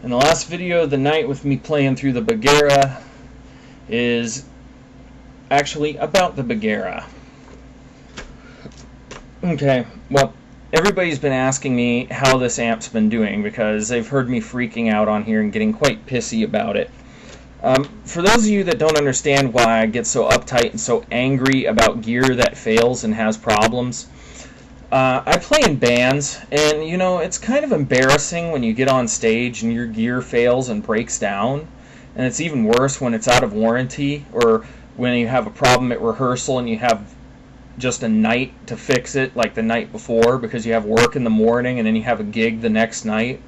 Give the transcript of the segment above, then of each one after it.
And the last video of the night with me playing through the Bugera is actually about the Bugera. Okay, well, everybody's been asking me how this amp's been doing because they've heard me freaking out on here and getting quite pissy about it. For those of you that don't understand why I get so uptight and so angry about gear that fails and has problems, I play in bands, and you know, it's kind of embarrassing when you get on stage and your gear fails and breaks down, and it's even worse when it's out of warranty or when you have a problem at rehearsal and you have just a night to fix it, like the night before, because you have work in the morning and then you have a gig the next night.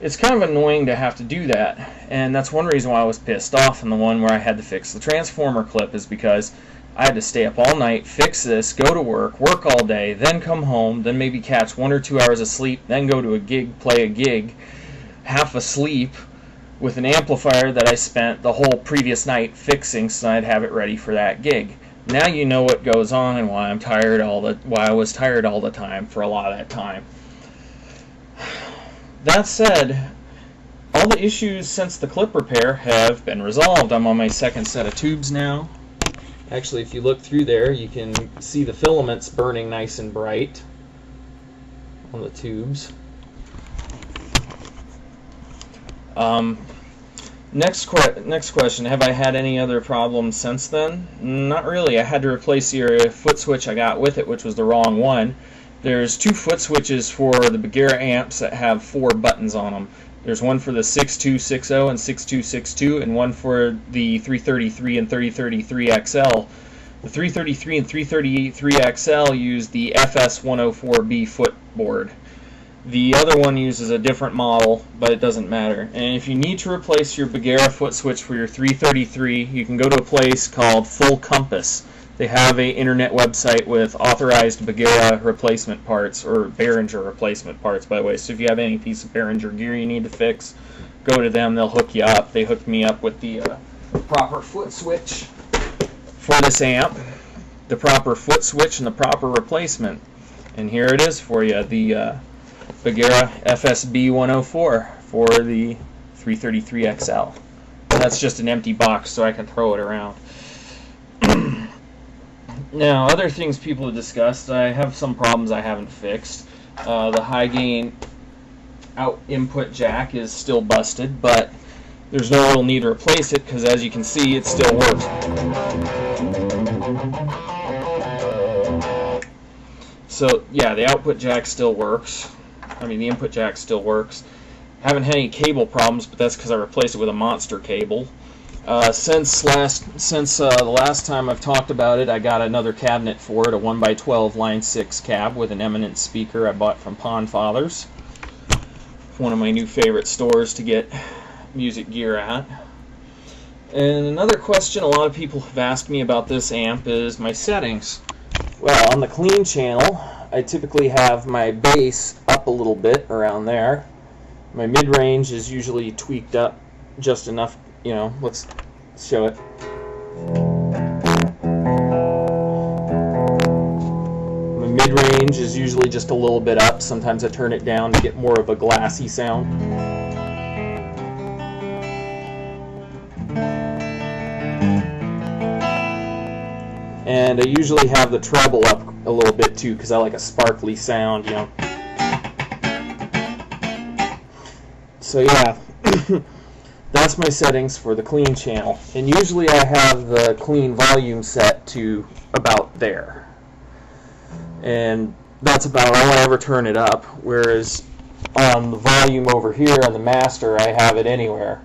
It's kind of annoying to have to do that, and that's one reason why I was pissed off on the one where I had to fix the transformer clip, is because I had to stay up all night, fix this, go to work all day, then come home, then maybe catch 1 or 2 hours of sleep, then go to a gig, play a gig, half asleep, with an amplifier that I spent the whole previous night fixing so I'd have it ready for that gig. Now you know what goes on and why I was tired all the time for a lot of that time. That said, all the issues since the clip repair have been resolved. I'm on my second set of tubes now. Actually, if you look through there, you can see the filaments burning nice and bright on the tubes. Next question, have I had any other problems since then? Not really. I had to replace your foot switch I got with it, which was the wrong one. There's 2 foot switches for the Bugera amps that have 4 buttons on them. There's one for the 6260 and 6262, and one for the 333 and 333XL. The 333 and 333XL use the FS104B footboard. The other one uses a different model, but it doesn't matter. And if you need to replace your Bugera foot switch for your 333, you can go to a place called Full Compass. They have an internet website with authorized Bugera replacement parts, or Behringer replacement parts, by the way. So if you have any piece of Behringer gear you need to fix, go to them. They'll hook you up. They hooked me up with the proper foot switch for this amp, the proper foot switch and the proper replacement. And here it is for you, the Bugera FSB 104 for the 333XL. That's just an empty box, so I can throw it around. Now, other things people have discussed, I have some problems I haven't fixed. The high gain out input jack is still busted, but there's no real need to replace it because, as you can see, it still works. So yeah, the output jack still works. I mean, the input jack still works. Haven't had any cable problems, but that's because I replaced it with a monster cable. Since the last time I've talked about it, I got another cabinet for it, a 1x12 line 6 cab with an eminent speaker I bought from Pond Fathers. One of my new favorite stores to get music gear at. And another question a lot of people have asked me about this amp is my settings. Well, on the clean channel, I typically have my bass up a little bit around there. My mid-range is usually tweaked up just enough, you know, let's show it. My mid-range is usually just a little bit up. Sometimes I turn it down to get more of a glassy sound. And I usually have the treble up a little bit too because I like a sparkly sound, you know. So yeah, that's my settings for the clean channel. And usually I have the clean volume set to about there. And that's about all I ever turn it up. Whereas on the volume over here on the master, I have it anywhere.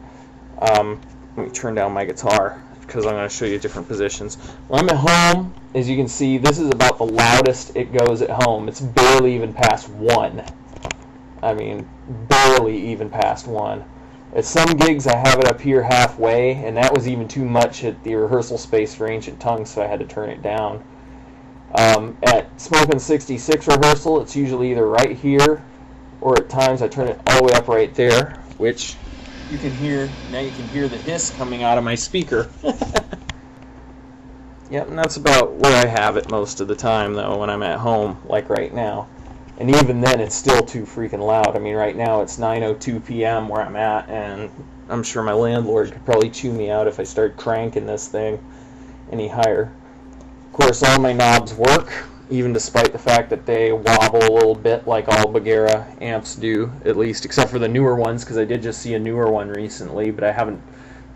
Let me turn down my guitar, because I'm going to show you different positions. When I'm at home, as you can see, this is about the loudest it goes at home. It's barely even past 1. I mean, barely even past 1. At some gigs, I have it up here halfway, and that was even too much at the rehearsal space for Ancient Tongues, so I had to turn it down. At Smokin' 66 rehearsal, it's usually either right here, or at times I turn it all the way up right there, which you can hear. Now you can hear the hiss coming out of my speaker. Yep, and that's about where I have it most of the time, though, when I'm at home, like right now. And even then, it's still too freaking loud. I mean, right now it's 9:02 p.m. where I'm at, and I'm sure my landlord could probably chew me out if I start cranking this thing any higher. Of course, all my knobs work, even despite the fact that they wobble a little bit like all Bugera amps do, at least, except for the newer ones, because I did just see a newer one recently, but I haven't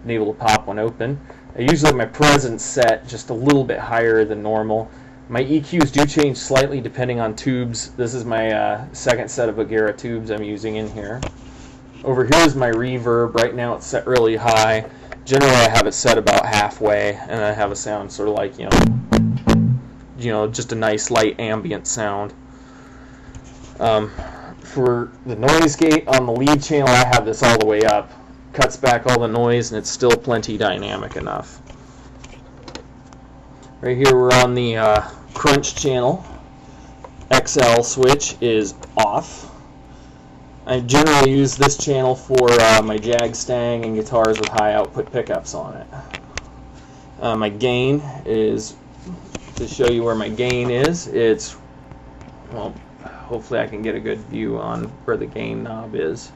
been able to pop one open. I usually have my presence set just a little bit higher than normal. My EQs do change slightly depending on tubes. This is my second set of Bugera tubes I'm using in here. Over here is my reverb. Right now it's set really high. Generally I have it set about halfway, and I have a sound sort of like, just a nice light ambient sound. For the noise gate on the lead channel, I have this all the way up. Cuts back all the noise, and it's still plenty dynamic enough. Right here we're on the crunch channel. XL switch is off. I generally use this channel for my Jag Stang and guitars with high output pickups on it. My gain is, to show you where my gain is, it's, well, hopefully I can get a good view on where the gain knob is.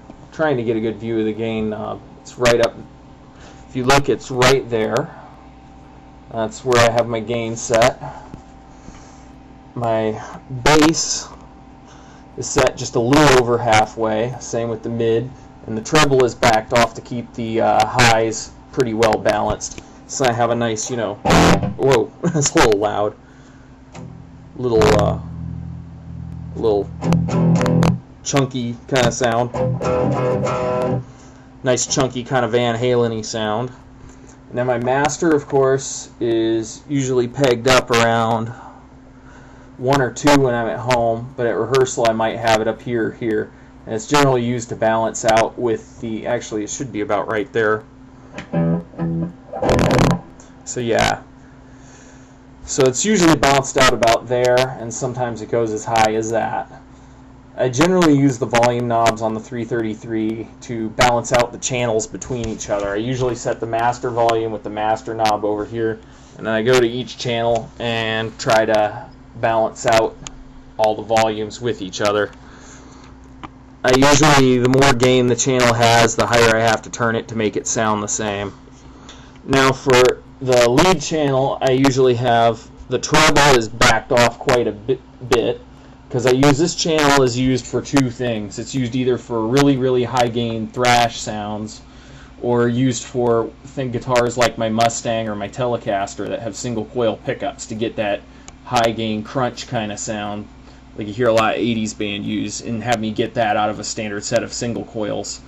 I'm trying to get a good view of the gain knob. It's right up, if you look, it's right there. That's where I have my gain set. My bass is set just a little over halfway, same with the mid, and the treble is backed off to keep the highs pretty well balanced. So I have a nice, whoa, that's a little loud, little chunky kind of sound, nice chunky kind of Van Halen-y sound. And then my master, of course, is usually pegged up around 1 or 2 when I'm at home, but at rehearsal I might have it up here or here. And it's generally used to balance out with the, actually it should be about right there. So yeah. So it's usually balanced out about there, and sometimes it goes as high as that. I generally use the volume knobs on the 333 to balance out the channels between each other. I usually set the master volume with the master knob over here, and then I go to each channel and try to balance out all the volumes with each other. I usually, the more gain the channel has, the higher I have to turn it to make it sound the same. Now for the lead channel, I usually have the treble is backed off quite a bit, because I use this channel is used for 2 things. It's used either for really, really high gain thrash sounds, or used for guitars like my Mustang or my Telecaster that have single coil pickups to get that high gain crunch kind of sound like you hear a lot of 80s band use, and have me get that out of a standard set of single coils.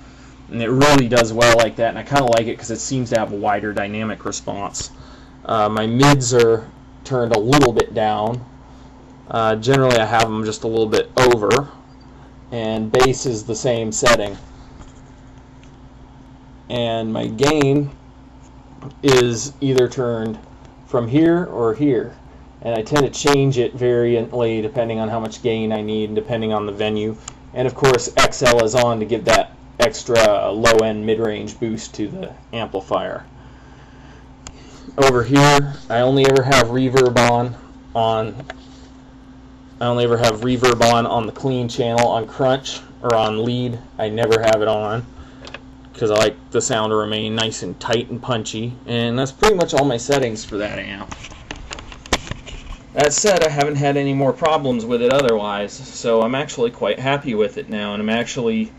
And it really does well like that, and I kind of like it because it seems to have a wider dynamic response. My mids are turned a little bit down. Generally I have them just a little bit over, and bass is the same setting. And my gain is either turned from here or here, and I tend to change it variantly depending on how much gain I need and depending on the venue. And of course XL is on to give that extra low-end mid-range boost to the amplifier. Over here I only ever have reverb on the clean channel. On crunch or on lead I never have it on, because I like the sound to remain nice and tight and punchy. And that's pretty much all my settings for that amp. That said, I haven't had any more problems with it otherwise, so I'm actually quite happy with it now, and I'm actually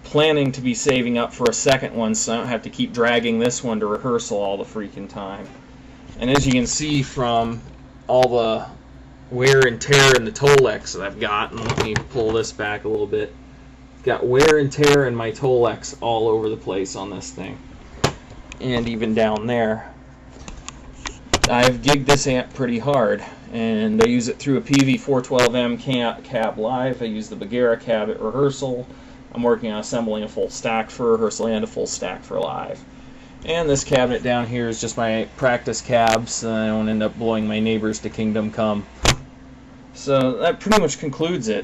planning to be saving up for a second one so I don't have to keep dragging this one to rehearsal all the freaking time. And as you can see from all the wear and tear in the Tolex that I've got, and let me pull this back a little bit, got wear and tear in my Tolex all over the place on this thing, and even down there. I've gigged this amp pretty hard, and I use it through a PV412M cab live. I use the Bugera cab at rehearsal. I'm working on assembling a full stack for rehearsal and a full stack for live. And this cabinet down here is just my practice cabs, so I don't end up blowing my neighbors to kingdom come. So that pretty much concludes it.